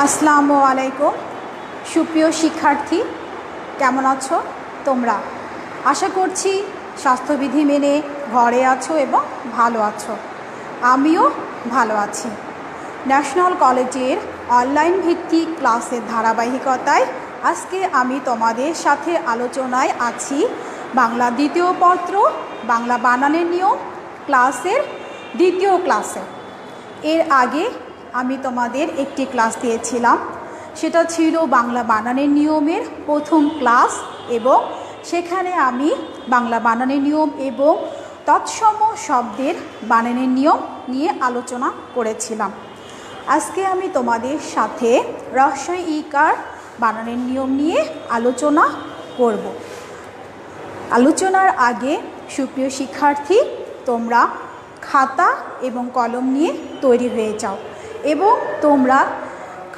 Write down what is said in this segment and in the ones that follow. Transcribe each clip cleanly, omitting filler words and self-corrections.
আসসালামু আলাইকুম সুপ্রিয় শিক্ষার্থী, কেমন আছো তোমরা? আশা করছি স্বাস্থ্যবিধি মেনে ঘরে আছো এবং ভালো আছো। আমিও ভালো আছি। ন্যাশনাল কলেজের অনলাইন ভিত্তিক ক্লাসের ধারাবাহিকতায় আজকে আমি তোমাদের সাথে আলোচনায় আছি বাংলা দ্বিতীয় পত্র, বাংলা বানানের নিয়ম ক্লাসের দ্বিতীয় ক্লাসে। এর আগে আমি তোমাদের একটি ক্লাস দিয়েছিলাম, সেটা ছিল বাংলা বানানের নিয়মের প্রথম ক্লাস, এবং সেখানে আমি বাংলা বানানের নিয়ম এবং তৎসম শব্দের বানানের নিয়ম নিয়ে আলোচনা করেছিলাম। আজকে আমি তোমাদের সাথে রস্বই ইকার বানানের নিয়ম নিয়ে আলোচনা করব। আলোচনার আগে সুপ্রিয় শিক্ষার্থী, তোমরা খাতা এবং কলম নিয়ে তৈরি হয়ে যাও এবং তোমরা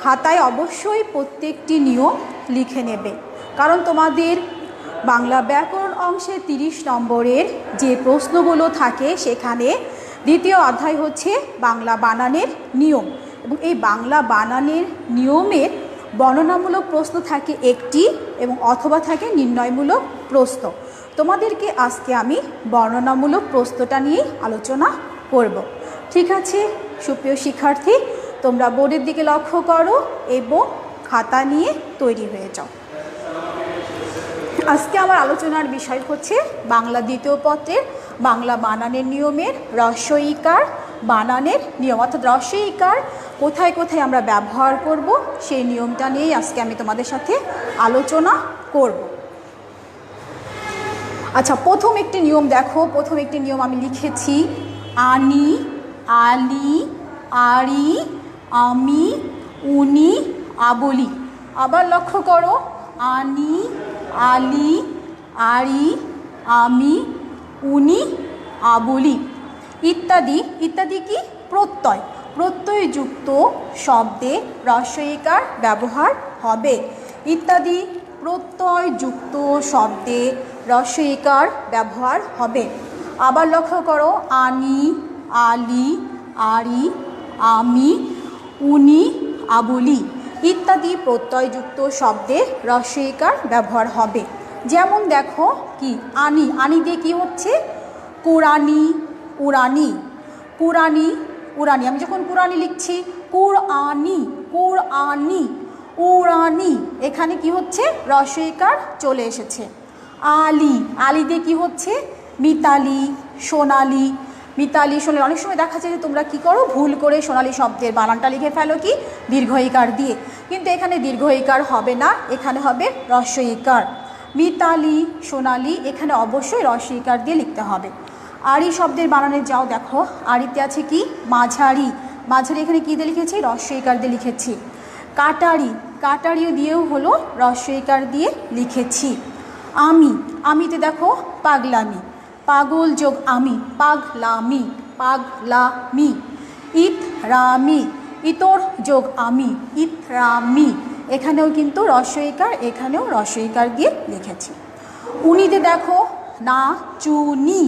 খাতায় অবশ্যই প্রত্যেকটি নিয়ম লিখে নেবে, কারণ তোমাদের বাংলা ব্যাকরণ অংশে 30 নম্বরের যে প্রশ্নগুলো থাকে সেখানে দ্বিতীয় অধ্যায় হচ্ছে বাংলা বানানের নিয়ম, এবং এই বাংলা বানানের নিয়মের বর্ণনামূলক প্রশ্ন থাকে একটি এবং অথবা থাকে নির্ণয়মূলক প্রশ্ন। তোমাদেরকে আজকে আমি বর্ণনামূলক প্রশ্নটা নিয়েই আলোচনা করব। ঠিক আছে সুপ্রিয় শিক্ষার্থী, তোমরা বোর্ডের দিকে লক্ষ্য করো এবং খাতা নিয়ে তৈরি হয়ে যাও। আজকে আমার আলোচনার বিষয় হচ্ছে বাংলা দ্বিতীয় পত্রের বাংলা বানানের নিয়মের রস্বই ইকার বানানের নিয়ম, অর্থাৎ রস্বই ইকার কোথায় কোথায় আমরা ব্যবহার করব সেই নিয়মটা নিয়েই আজকে আমি তোমাদের সাথে আলোচনা করব। আচ্ছা, প্রথম একটি নিয়ম দেখো। প্রথম একটি নিয়ম আমি লিখেছি আনি, আলি, আড়ি, আমি, উনি, আবলি। আবার লক্ষ্য করো আনি, আলি, আড়ি, আমি, উনি, আবলি ইত্যাদি। ইত্যাদি কি? প্রত্যয়। প্রত্যয়যুক্ত শব্দে রস্বই ইকার ব্যবহার হবে। ইত্যাদি প্রত্যয়যুক্ত শব্দে রস্বই ইকার ব্যবহার হবে। আবার লক্ষ্য করো আনি, আলি, আড়ি, আমি, উনি, আবলি ইত্যাদি প্রত্যয়যুক্ত শব্দে রস্বই ইকার ব্যবহার হবে। যেমন দেখো কি আনি, আনি দিয়ে কী হচ্ছে? কুরানি, উরানি, কুরানি, উরানি। আমি যখন কুরানি লিখছি কুরআনি, কুরআনি, উরানি, এখানে কি হচ্ছে? রস্বই ইকার চলে এসেছে। আলি, আলি দিয়ে কী হচ্ছে? মিতালি, সোনালি, মিতালি, সোনালি। অনেক সময় দেখা যায় যে তোমরা কি করো, ভুল করে সোনালি শব্দের বানানটা লিখে ফেলো কি দীর্ঘ ইকার দিয়ে, কিন্তু এখানে দীর্ঘ ইকার হবে না, এখানে হবে রস্বই ইকার। মিতালি, সোনালি, এখানে অবশ্যই রস্বই ইকার দিয়ে লিখতে হবে। আড়ি শব্দের বানানে যাও, দেখো আড়িতে আছে কি? মাঝারি, মাঝারি এখানে কী দিয়ে লিখেছি? রস্বই ইকার দিয়ে লিখেছি। কাটারি, কাটারিও দিয়েও হলো রস্বই ইকার দিয়ে লিখেছি। আমি, আমিতে দেখো পাগলামি, পাগল যোগ আমি, পাগলামি, পাগলামি। ইতরামি, ইতর যোগ আমি, ইতরামি, এখানেও কিন্তু রস্বই ইকার, এখানেও রস্বই ইকার দিয়ে লিখেছি। উনিতে দেখো নাচুনি,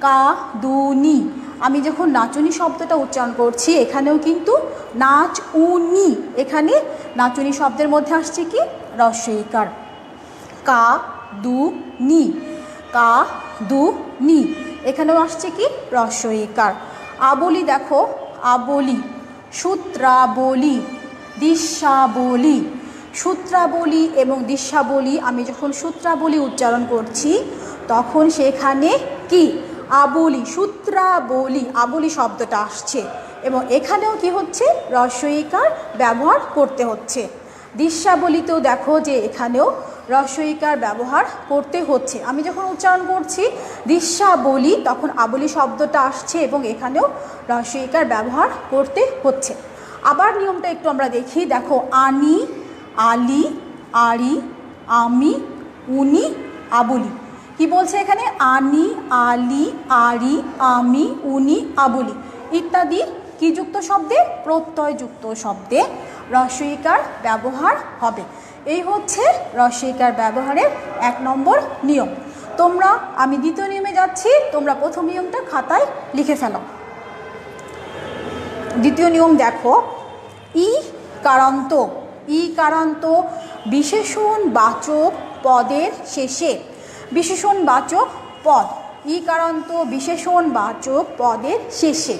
কাদুনি। আমি যখন নাচুনি শব্দটা উচ্চারণ করছি এখানেও কিন্তু নাচ উনি, এখানে নাচুনি শব্দের মধ্যে আসছে কি? রস্বই ইকার। কা দু নি, কা দু নি, এখানেও আসছে কি? রস্বই ইকার। আবলি দেখো আবলি, সূত্রাবলি, দৃশ্যাবলি। সূত্রাবলি এবং দৃশ্যাবলি, আমি যখন সূত্রাবলি উচ্চারণ করছি তখন সেখানে কি? আবলি, সূত্রাবলি, আবলি শব্দটা আসছে এবং এখানেও কি হচ্ছে? রস্বই ইকার ব্যবহার করতে হচ্ছে। দৃশ্যাবলিতেও দেখো যে এখানেও রস্বই ইকার ব্যবহার করতে হচ্ছে। আমি যখন উচ্চারণ করছি দৃশ্যাবলি তখন আবলি শব্দটা আসছে এবং এখানেও রস্বই ইকার ব্যবহার করতে হচ্ছে। আবার নিয়মটা একটু আমরা দেখি, দেখো আনি, আলি, আড়ি, আমি, উনি, আবলি। কি বলছে এখানে? আনি, আলি, আড়ি, আমি, উনি, আবলি ইত্যাদি কি যুক্ত শব্দে? প্রত্যয়যুক্ত শব্দে রস্বই ইকার ব্যবহার হবে। এই হচ্ছে রস্বই ইকার ব্যবহারের 1 নম্বর নিয়ম। তোমরা, আমি দ্বিতীয় নিয়মে যাচ্ছি, তোমরা প্রথম নিয়মটা খাতায় লিখে ফেলো। দ্বিতীয় নিয়ম দেখো ই কারান্ত, ই কারান্ত বিশেষণ বাচক পদের শেষে, বিশেষণ বাচক পদ, ই কারান্ত বিশেষণ বাচক পদের শেষে।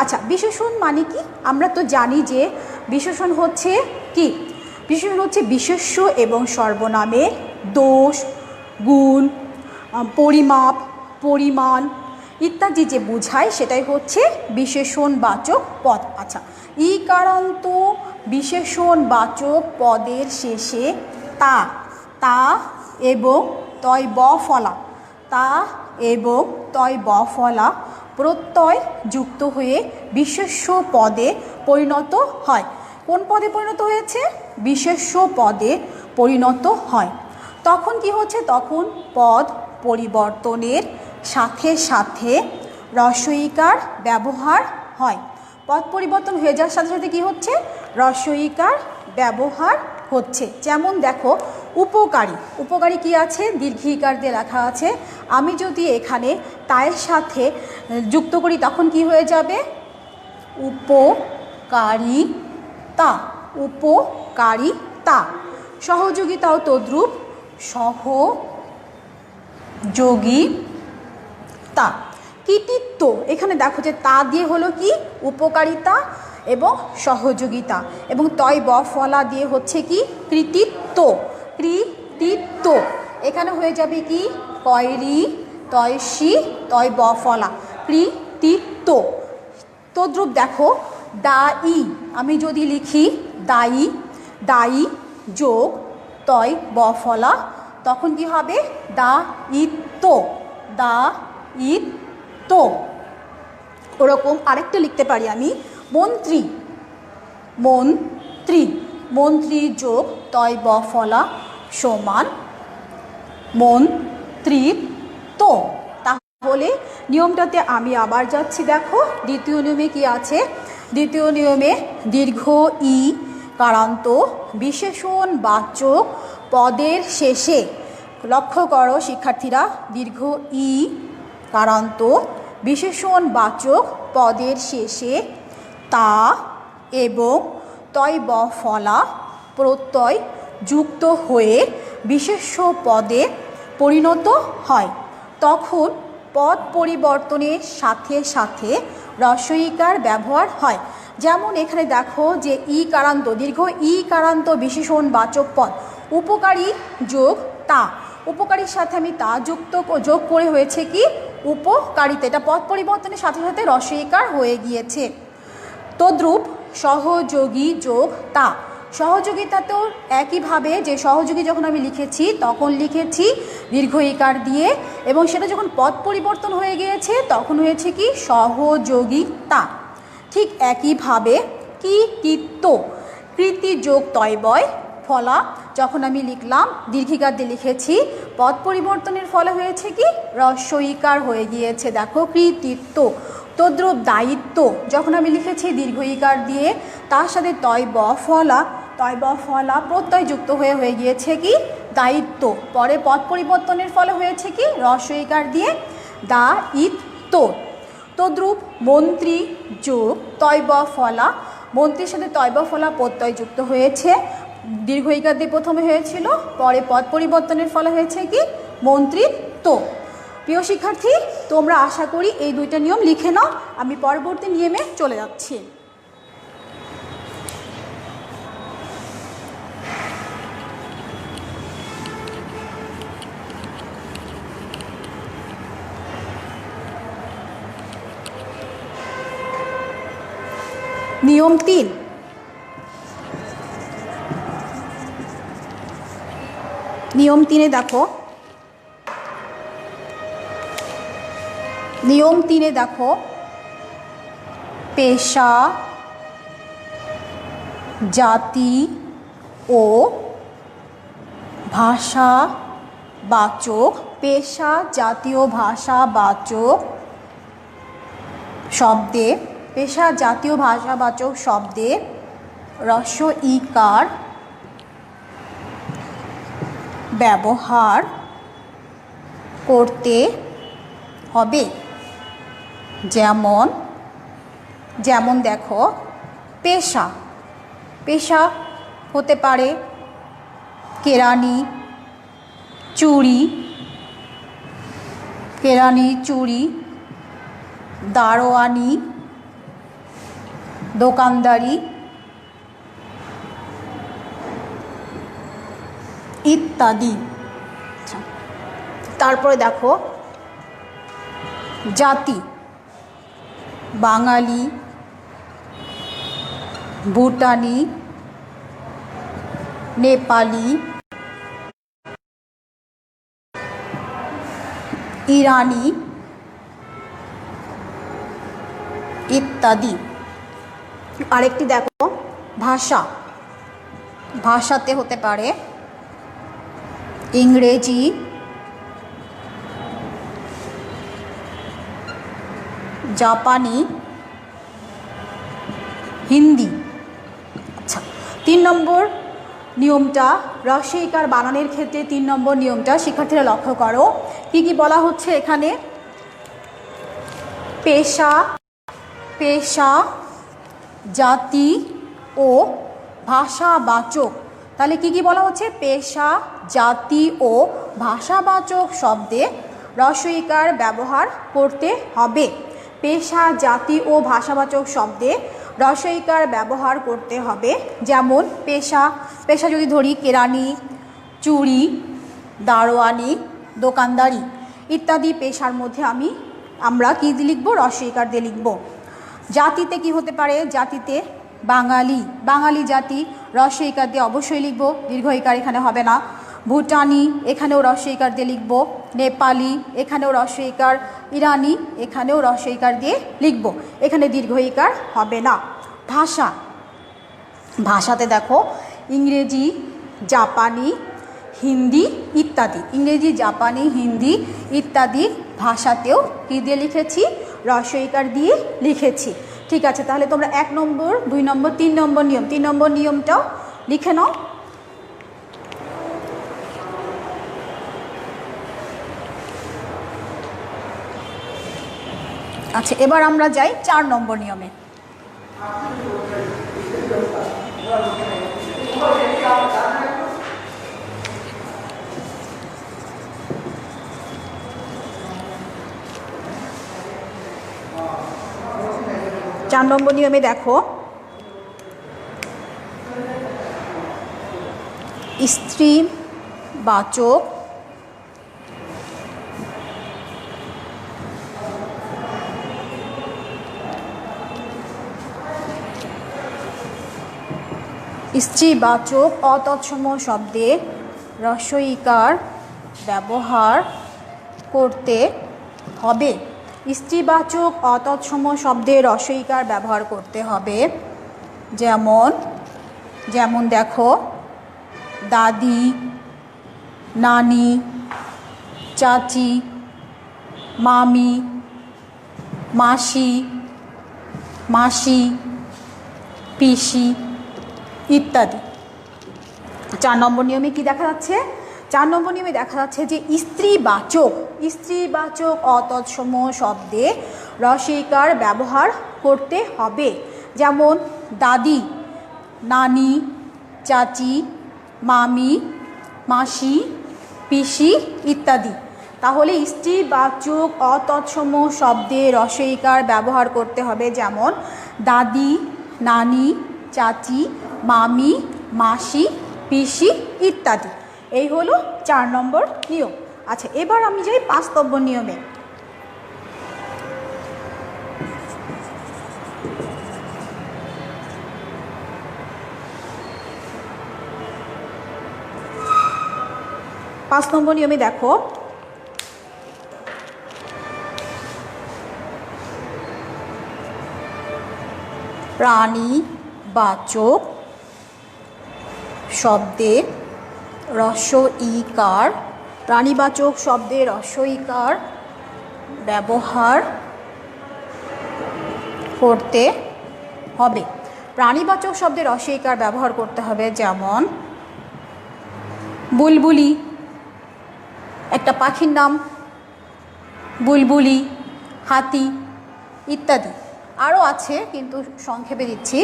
আচ্ছা, বিশেষণ মানে কি? আমরা তো জানি যে বিশেষণ হচ্ছে কি? বিশেষণ হচ্ছে বিশেষ্য এবং সর্বনামের দোষ, গুণ, পরিমাপ, পরিমাণ ইত্যাদি যে বোঝায় সেটাই হচ্ছে বিশেষণবাচক পদ। আচ্ছা, ই কারান্ত বিশেষণবাচক পদের শেষে তা, তা এবং তয় ব ফলা, তা এবং তয় ব ফলা প্রত্যয় যুক্ত হয়ে বিশেষ্য পদে পরিণত হয়। কোন পদে পরিণত হয়েছে? বিশেষ্য পদে পরিণত হয়। তখন কি হচ্ছে? তখন পদ পরিবর্তনের সাথে সাথে রস্বইকার ব্যবহার হয়। পদ পরিবর্তন হয়ে যাওয়ার সাথে সাথে কী হচ্ছে? রস্বইকার ব্যবহার হচ্ছে। যেমন দেখো, উপকারী, উপকারী কি আছে? দীর্ঘিকার দিয়ে লেখা আছে। আমি যদি এখানে তায়ের সাথে যুক্ত করি তখন কি হয়ে যাবে? উপকারিতা, উপকারিতা। সহযোগিতাও তদ্রূপ, সহযোগিতা। কৃতিত্ব, এখানে দেখো যে তা দিয়ে হলো কি? উপকারিতা এবং সহযোগিতা, এবং তয় ব ফলা দিয়ে হচ্ছে কি? কৃতিত্ব, কৃতিত্ব। এখানে হয়ে যাবে কি? কয়রি তয়সি তয় ব ফলা, কৃতিত্ব। তদ্রূপ দেখো, দায়ী, আমি যদি লিখি দায়ী, দায়ী যোগ তয় ব ফলা তখন কি হবে? দায়িত্ব, দায়িত্ব। ওরকম আরেকটা লিখতে পারি আমি, মন্ত্রী, মন্ত্রী, মন্ত্রী যোগ তয় ব ফলা সমান মন্ত্রিত্ব। তাহলে নিয়মটাতে আমি আবার যাচ্ছি। দেখো, দ্বিতীয় নিয়মে কি আছে? দ্বিতীয় নিয়মে দীর্ঘ ই কারান্ত বিশেষণ বাচক পদের শেষে, লক্ষ্য করো শিক্ষার্থীরা, দীর্ঘ ই কারান্ত বিশেষণ বাচক পদের শেষে তা এবং তয় ব ফলা প্রত্যয় যুক্ত হয়ে বিশেষ্য পদে পরিণত হয়। তখন পদ পরিবর্তনের সাথে সাথে রস্বইকার ব্যবহার হয়। যেমন এখানে দেখো যে ই কারান্ত, দীর্ঘ ই কারান্ত বিশেষণ বাচক পদ, উপকারী যোগ তা, উপকারীর সাথে আমি তা যোগ করে হয়েছে কি? উপকারিতা। এটা পদ পরিবর্তনের সাথে সাথে রস্বইকার হয়ে গিয়েছে। তদ্রূপ সহযোগী যোগ তা, সহযোগিতাতেও একইভাবে, যে সহযোগী যখন আমি লিখেছি তখন লিখেছি দীর্ঘ ইকার দিয়ে, এবং সেটা যখন পদ পরিবর্তন হয়ে গিয়েছে তখন হয়েছে কি? সহযোগিতা। ঠিক একইভাবে কৃতিত্ব, কৃতি যোগ তয় বয় ফলা যখন আমি লিখলাম দীর্ঘিকার দিয়ে লিখেছি, পদ পরিবর্তনের ফলে হয়েছে কি? রস্বইকার হয়ে গিয়েছে। দেখো, কৃতিত্ব। তদ্রূপ দায়িত্ব, যখন আমি লিখেছি দীর্ঘ ইকার দিয়ে, তার সাথে তয় ব ফলা, তয় ব ফলা প্রত্যয় যুক্ত হয়ে গিয়েছে কি? দায়িত্ব। পরে পদ পরিবর্তনের ফলে হয়েছে কি? রস্বইকার দিয়ে দায়িত্ব। তদ্রূপ মন্ত্রী যোগ তয় ব ফলা, মন্ত্রীর সাথে তয় ব ফলা প্রত্যয় যুক্ত হয়েছে, দীর্ঘ ইকার দিয়ে প্রথমে হয়েছিল, পরে পদ পরিবর্তনের ফলে হয়েছে কি? মন্ত্রিত্ব। প্রিয় শিক্ষার্থী, তোমরা আশা করি এই দুইটা নিয়ম লিখে নাও। আমি পরবর্তী নিয়মে চলে যাচ্ছি। নিয়ম 3, নিয়ম 3-এ দেখো, নিয়ম 3-এ দেখো, পেশা, জাতি ও ভাষাবাচক, পেশা জাতীয় ভাষাবাচক শব্দে, পেশা জাতীয় ভাষাবাচক শব্দে রস্ব ইকার ব্যবহার করতে হবে। যেমন যেমন দেখো, পেশা, পেশা হতে পারে কেরানি, চুড়ি, দারোয়ানি, দোকানদারি ইত্যাদি। তারপরে দেখো জাতি, বাঙালি, ভুটানি, নেপালি, ইরানি ইত্যাদি। আরেকটি দেখো ভাষা, ভাষাতে হতে পারে ইংরেজি, জাপানি, হিন্দি। আচ্ছা, 3 নম্বর নিয়মটা রস্বইকার বানানের ক্ষেত্রে 3 নম্বর নিয়মটা শিক্ষার্থীরা লক্ষ্য করো। কি কি বলা হচ্ছে এখানে? পেশা, জাতি ও ভাষাবাচক। তাহলে কি কি বলা হচ্ছে? পেশা, জাতি ও ভাষাবাচক শব্দে রস্বইকার ব্যবহার করতে হবে। পেশা, জাতি ও ভাষাবাচক শব্দে রস্বইকার ব্যবহার করতে হবে। যেমন পেশা যদি ধরি কেরানি, চুড়ি, দারোয়ানি, দোকানদারি ইত্যাদি পেশার মধ্যে আমরা কি দিয়ে লিখব? রস্বইকার দিয়ে লিখব। জাতিতে কি হতে পারে? জাতিতে বাঙালি জাতি রস্বইকার দিয়ে অবশ্যই লিখব, দীর্ঘইকার এখানে হবে না। ভুটানি এখানেও রস্বইকার দিয়ে লিখব, নেপালি এখানেও রস্বইকার, ইরানি এখানেও রস্বইকার দিয়ে লিখব, এখানে দীর্ঘইকার হবে না। ভাষাতে দেখো ইংরেজি, জাপানি, হিন্দি ইত্যাদি ভাষাতেও কী দিয়ে লিখেছি? রস্বইকার দিয়ে লিখেছি। ঠিক আছে, তাহলে তোমরা 1 নম্বর, 2 নম্বর, 3 নম্বর নিয়ম, 3 নম্বর নিয়মটাও লিখে নাও। আচ্ছা, এবার আমরা যাই 4 নম্বর নিয়মে। চার নম্বর নিয়মে দেখো স্ত্রীবাচক অতৎসম শব্দে রস্বইকার ব্যবহার করতে হবে। স্ত্রীবাচক অতৎসম শব্দে রস্বইকার ব্যবহার করতে হবে। যেমন দেখো দাদি, নানি, চাচি, মামি, মাসি, পিসি ইত্যাদি। 4 নম্বর নিয়মে কি দেখা যাচ্ছে? 4 নম্বর নিয়মে দেখা যাচ্ছে যে স্ত্রীবাচক অতৎসম শব্দে রস্বইকার ব্যবহার করতে হবে। যেমন দাদি, নানি, চাচি, মামি, মাসি, পিসি ইত্যাদি। তাহলে স্ত্রীবাচক অতৎসম শব্দে রস্বইকার ব্যবহার করতে হবে। যেমন দাদি, নানি, চাচি, মামি, মাসি, পিসি ইত্যাদি। এই হলো 4 নম্বর নিয়ম। আচ্ছা, এবার আমি যাই 5 নম্বর নিয়মে। পাঁচ নম্বর নিয়মে দেখো প্রাণীবাচক শব্দে রস্বইকার ব্যবহার করতে হবে। প্রাণীবাচক শব্দে রস্বইকার ব্যবহার করতে হবে। যেমন বুলবুলি একটা পাখির নাম, বুলবুলি, হাতি ইত্যাদি। আরও আছে কিন্তু সংক্ষেপে দিচ্ছি।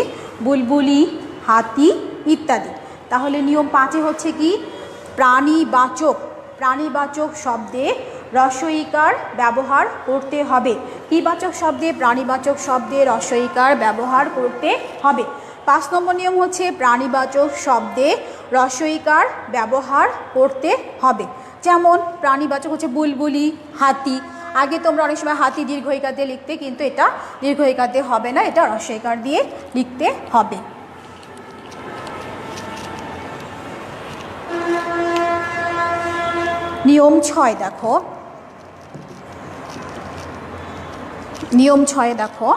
বুলবুলি, হাতি ইত্যাদি। তাহলে নিয়ম 5 হচ্ছে কি, প্রাণীবাচক শব্দে রস্বইকার ব্যবহার করতে হবে। কীবাচক শব্দে? প্রাণীবাচক শব্দে রস্বইকার ব্যবহার করতে হবে। 5 নম্বর নিয়ম হচ্ছে প্রাণীবাচক শব্দে রস্বইকার ব্যবহার করতে হবে। যেমন প্রাণীবাচক হচ্ছে বুলবুলি, হাতি। আগে তোমরা অনেক সময় হাতি দীর্ঘইকার দিয়ে লিখতে, কিন্তু এটা দীর্ঘইকার দিয়ে হবে না, এটা রস্বইকার দিয়ে লিখতে হবে। নিয়ম 6 দেখো, নিয়ম 6 দেখো,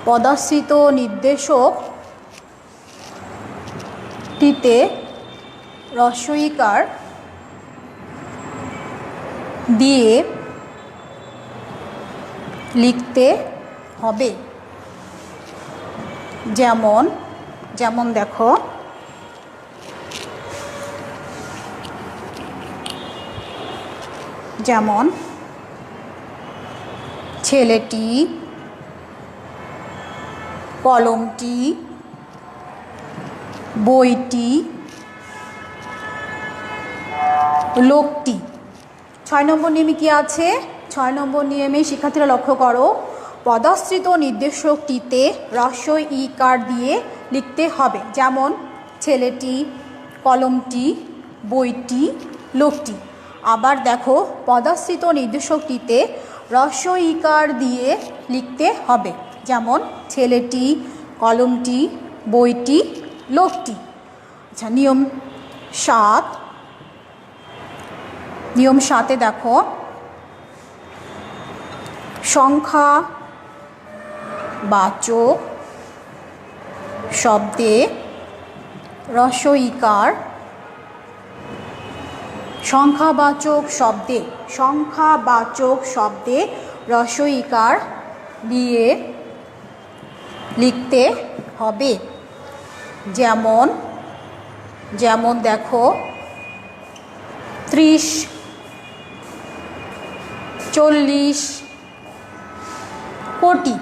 পদাশ্রিত নির্দেশকটিতে রস্বইকার দিয়ে লিখতে হবে। যেমন দেখো, যেমন ছেলেটি, কলমটি, বইটি, লোকটি। 6 নম্বর নিয়মে কি আছে? 6 নম্বর নিয়মে শিক্ষার্থীরা লক্ষ্য করো, পদাশ্রিত নির্দেশকটিতে রস্বইকার দিয়ে লিখতে হবে। যেমন ছেলেটি, কলমটি, বইটি, লোকটি। আবার দেখো, পদাশ্রিত নির্দেশকটিতে রস্বইকার দিয়ে লিখতে হবে। যেমন ছেলেটি, কলমটি, বইটি, লোকটি। আচ্ছা, নিয়ম 7, নিয়ম 7-এ দেখো, সংখ্যাবাচক শব্দে রস্বইকার রস্বইকার দিয়ে লিখতে হবে। যেমন দেখো, 30, 40, কোটি।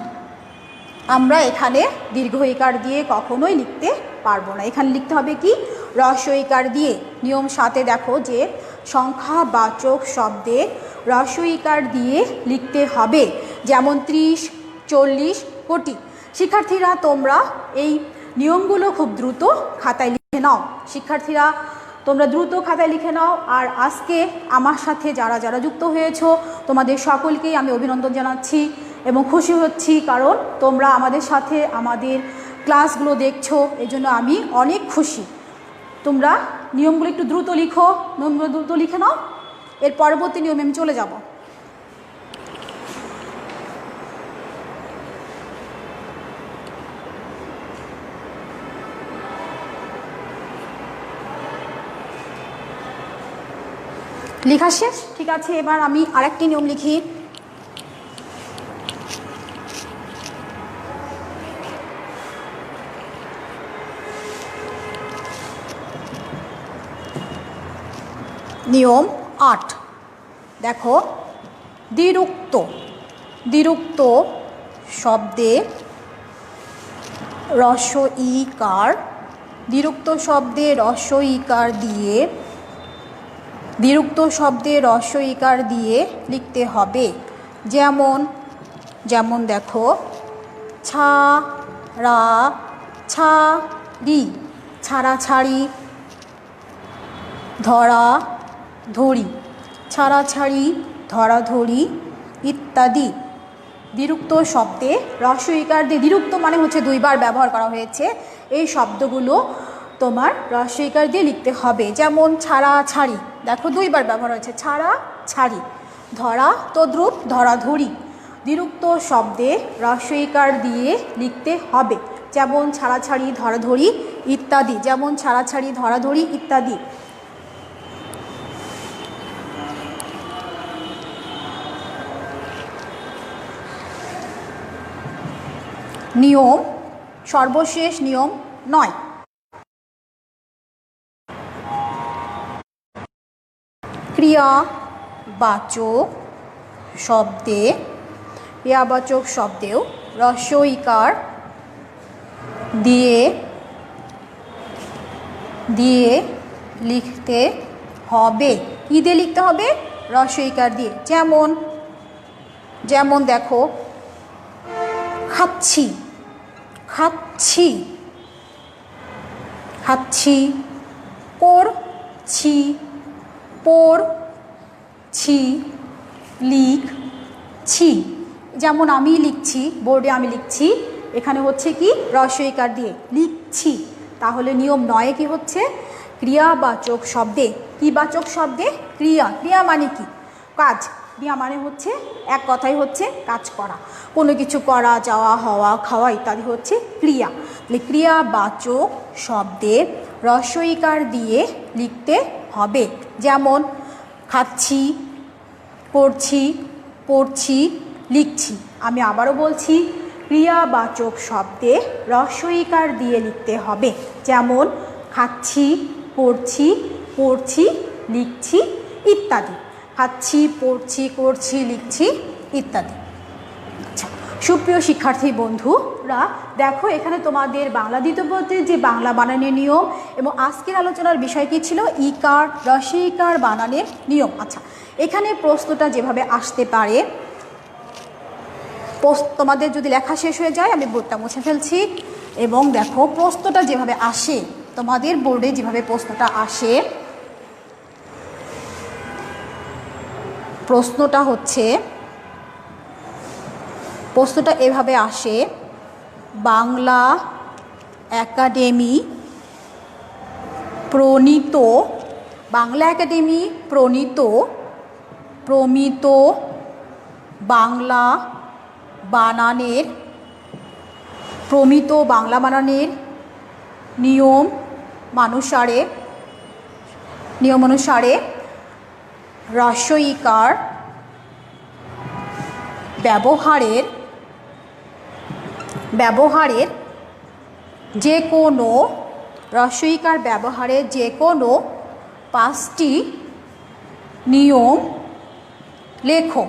আমরা এখানে দীর্ঘইকার দিয়ে কখনোই লিখতে পারবো না, এখানে লিখতে হবে কি, রস্বইকার দিয়ে। নিয়ম 7-এ দেখো যে সংখ্যাবাচক শব্দে রস্বইকার দিয়ে লিখতে হবে। যেমন 30, 40, কোটি। শিক্ষার্থীরা তোমরা এই নিয়মগুলো খুব দ্রুত খাতায় লিখে নাও। শিক্ষার্থীরা তোমরা দ্রুত খাতায় লিখে নাও। আর আজকে আমার সাথে যারা যারা যুক্ত হয়েছো তোমাদের সকলকেই আমি অভিনন্দন জানাচ্ছি এবং খুশি হচ্ছি, কারণ তোমরা আমাদের সাথে আমাদের ক্লাসগুলো দেখছো, এই জন্য আমি অনেক খুশি। তোমরা নিয়মগুলো একটু দ্রুত লিখো, নিয়মগুলো দ্রুত লিখে নাও। এর পরবর্তী নিয়মে আমি চলে যাব। লেখা শেষ? ঠিক আছে, এবার আমি আরেকটি নিয়ম লিখি। নিয়ম 8 দেখো, দ্বিরুক্ত শব্দে রস্বইকার দিয়ে লিখতে হবে। যেমন দেখো, ছাড়াছাড়ি, ধরাধরি ইত্যাদি। দ্বিরুক্ত শব্দে রস্বইকার দিয়ে, দ্বিরুক্ত মানে হচ্ছে 2 বার ব্যবহার করা হয়েছে, এই শব্দগুলো তোমার রস্বইকার দিয়ে লিখতে হবে। যেমন ছাড়াছাড়ি, দেখো 2 বার ব্যবহার হয়েছে, ছাড়াছাড়ি। ধরা, তদ্রূপ ধরাধরি। দ্বিরুক্ত শব্দে রস্বইকার দিয়ে লিখতে হবে। যেমন ছাড়াছাড়ি, ধরাধরি ইত্যাদি। নিয়ম সর্বশেষ, নিয়ম 9, ক্রিয়াবাচক শব্দে ক্রিয়াবাচক শব্দেও হ্রস্ব ইকার দিয়ে দিয়ে লিখতে হবে। কী দিয়ে লিখতে হবে? হ্রস্ব ইকার দিয়ে। যেমন যেমন দেখো, খাচ্ছি, খাচ্ছি, খাচ্ছি, পড়ছি, পড়ছি, লিখছি। যেমন আমি লিখছি, বোর্ডে আমি লিখছি, এখানে হচ্ছে কি হ্রস্ব ইকার দিয়ে লিখছি। তাহলে নিয়ম 9 কি হচ্ছে? ক্রিয়াবাচক শব্দে, কি বাচক শব্দে? ক্রিয়া। ক্রিয়া মানে কি? কাজ। ক্রিয়া মানে হচ্ছে এক কথাই হচ্ছে কাজ করা, কোনো কিছু করা, যাওয়া, হওয়া, খাওয়া ইত্যাদি হচ্ছে ক্রিয়া। তাহলে ক্রিয়াবাচক শব্দে হ্রস্ব ইকার দিয়ে লিখতে হবে। যেমন খাচ্ছি, পড়ছি, পড়ছি, লিখছি। আমি আবারও বলছি, ক্রিয়াবাচক শব্দে হ্রস্ব ইকার দিয়ে লিখতে হবে। যেমন খাচ্ছি, পড়ছি, পড়ছি, লিখছি ইত্যাদি। খাচ্ছি, পড়ছি, করছি, লিখছি ইত্যাদি। আচ্ছা, সুপ্রিয় শিক্ষার্থী বন্ধুরা, দেখো এখানে তোমাদের বাংলা দ্বিতীয় পত্রের যে বাংলা বানানের নিয়ম এবং আজকের আলোচনার বিষয় কী ছিল? ইকার, হ্রস্ব ইকার বানানের নিয়ম। আচ্ছা, এখানে প্রশ্নটা যেভাবে আসতে পারে, তোমাদের যদি লেখা শেষ হয়ে যায় আমি বোর্ডটা মুছে ফেলছি, এবং দেখো প্রশ্নটা যেভাবে আসে, তোমাদের বোর্ডে যেভাবে প্রশ্নটা আসে, প্রশ্নটা এভাবে আসে: বাংলা একাডেমি প্রণীত, বাংলা একাডেমি প্রমিত বাংলা বানানের নিয়ম অনুসারে হ্রস্ব ইকার ব্যবহারের যে কোনো হ্রস্ব ইকার ব্যবহারের যে কোনো 5টি নিয়ম লেখো।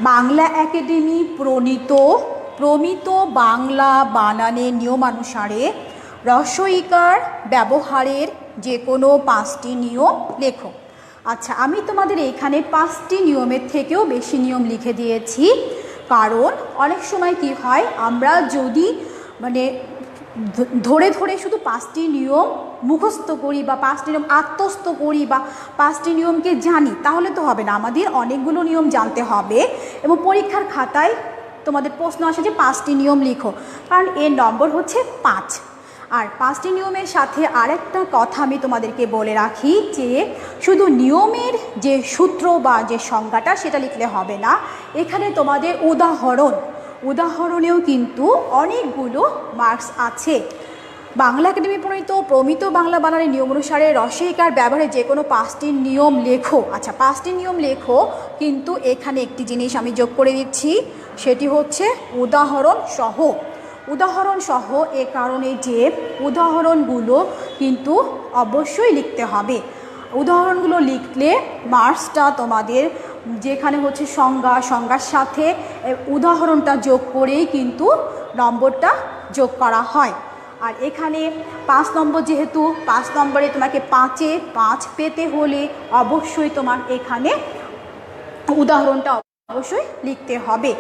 বাংলা একাডেমি প্রমিত বাংলা বানানের নিয়মানুসারে হ্রস্ব ইকার ব্যবহারের যে কোনো 5টি নিয়ম লেখো। আচ্ছা, আমি তোমাদের এখানে 5টি নিয়মের থেকেও বেশি নিয়ম লিখে দিয়েছি, কারণ অনেক সময় কি হয়, আমরা যদি মানে ধরে ধরে শুধু 5টি নিয়ম মুখস্থ করি বা 5টি নিয়ম আত্মস্থ করি বা 5টি নিয়মকে জানি, তাহলে তো হবে না। আমাদের অনেকগুলো নিয়ম জানতে হবে এবং পরীক্ষার খাতায় তোমাদের প্রশ্ন আসে যে 5টি নিয়ম লিখো, কারণ এর নম্বর হচ্ছে 5। আর 5টি নিয়মের সাথে আরেকটা কথা আমি তোমাদেরকে বলে রাখি যে শুধু নিয়মের যে সূত্র বা যে সংজ্ঞাটা সেটা লিখলে হবে না, এখানে তোমাদের উদাহরণেও কিন্তু অনেকগুলো মার্কস আছে। বাংলা একাডেমি প্রমিত বাংলা বানানের নিয়ম অনুসারে হ্রস্ব ইকার ব্যবহারে যে কোনো 5টি নিয়ম লেখো। আচ্ছা, 5টি নিয়ম লেখো, কিন্তু এখানে একটি জিনিস আমি যোগ করে দিচ্ছি, সেটি হচ্ছে উদাহরণ সহ। এ কারণে যে উদাহরণগুলো কিন্তু অবশ্যই লিখতে হবে। উদাহরণগুলো লিখলে মার্কসটা তোমাদের যেখানে হচ্ছে সংজ্ঞার সাথে উদাহরণটা যোগ করেই কিন্তু নম্বরটা যোগ করা হয়। আর এখানে 5 নম্বর, যেহেতু 5 নম্বরে তোমাকে 5-এ 5 পেতে হলে অবশ্যই তোমার এখানে উদাহরণটা অবশ্যই লিখতে হবে।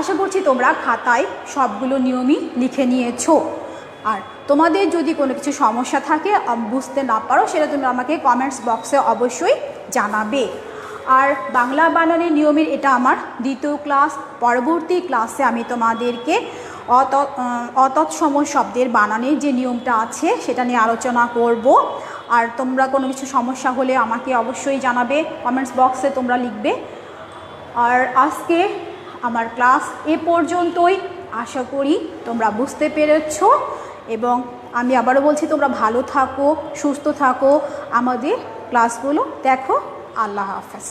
আশা করছি তোমরা খাতায় সবগুলো নিয়মই লিখে নিয়েছো। আর তোমাদের যদি কোনো কিছু সমস্যা থাকে, বুঝতে না পারো, সেটা তুমি আমাকে কমেন্টস বক্সে অবশ্যই জানাবে। আর বাংলা বানানের নিয়মের এটা আমার দ্বিতীয় ক্লাস। পরবর্তী ক্লাসে আমি তোমাদেরকে অতৎসম শব্দের বানানের যে নিয়মটা আছে সেটা নিয়ে আলোচনা করব। আর তোমরা কোনো কিছু সমস্যা হলে আমাকে অবশ্যই জানাবে, কমেন্টস বক্সে তোমরা লিখবে। আর আজকে আমার ক্লাস এ পর্যন্তই। আশা করি তোমরা বুঝতে পেরেছো, এবং আমি আবারও বলছি তোমরা ভালো থাকো, সুস্থ থাকো, আমাদের ক্লাসগুলো দেখো। আল্লাহ হাফেজ।